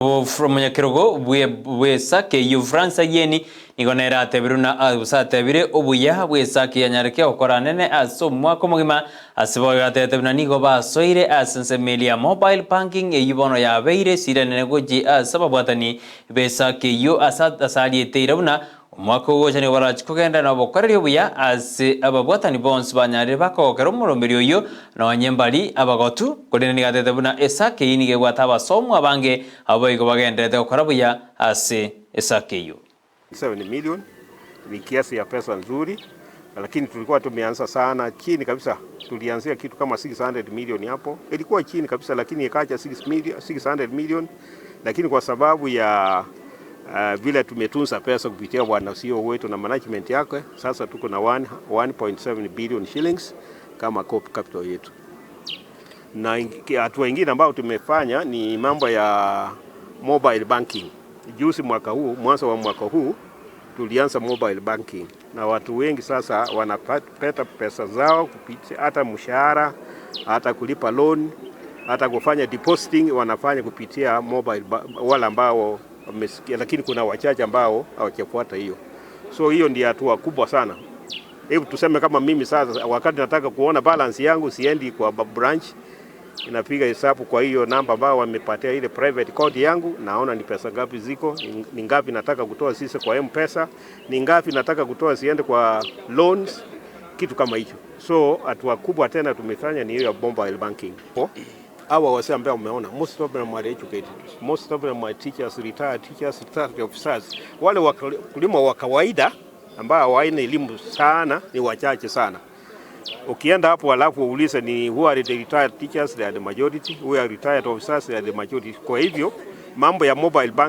From Nyakirogo we sake yu France yeni nigonera tebiruna usatebire obuya we sake yanyareke okora nene aso mwako mugima asibo gatete nigo basoire asensemelia mobile banking eyibono ya beire sirene goji sababu atani be sake yu asali teirabuna mwako goje ne warachi kugenda na bokoreri obuya ase ababwatani bonse banyare bakokero murombero yo na wanyembali abagotu kodene ni gatete buna esake yinige gwataba somu abange abo bagendete gukora buya ase esake yo 7 million ni kiasi ya pesa nzuri, lakini tulikuwa tumeanza sana chini kabisa. Tulianzia kitu kama 600 million hapo, ilikuwa chini kabisa, lakini ikaja 600 million. Lakini kwa sababu ya vile tumetunza pesa kupitia bwana CEO wetu na management yake, sasa tuko na 1.7 billion shillings kama capital yetu. Na hatua nyingine ambayo tumefanya ni mambo ya mobile banking. Juzi mwanzo wa mwaka huu tulianza mobile banking, na watu wengi sasa wanapata pesa zao kupitia hata mshahara, hata kulipa loan, hata kufanya depositing wanafanya kupitia mobile wala ambao wamesikia, lakini kuna wachache ambao hawajafuata hiyo. So hiyo ndio hatua kubwa sana. Hebu tuseme kama mimi sasa wakati nataka kuona balance yangu siendi kwa branch, inapiga hesabu kwa hiyo namba ambao wamepatia ile private code yangu, naona ni pesa ngapi ziko, ni ngapi nataka kutoa sisi kwa M-Pesa, ni ngapi nataka kutoa siende kwa loans, kitu kama hicho. So hatua kubwa tena tumefanya ni hiyo ya mobile banking. Hawa wase ambao umeona most of them are educated, most of them are teachers, retired teachers, retired officers. Wale wakulima wa kawaida ambao hawana elimu sana ni wachache sana. Ukienda hapo alafu uulize ni who are the retired teachers, they are the majority, who are retired officers, they are the majority. Kwa hivyo mambo ya mobile banking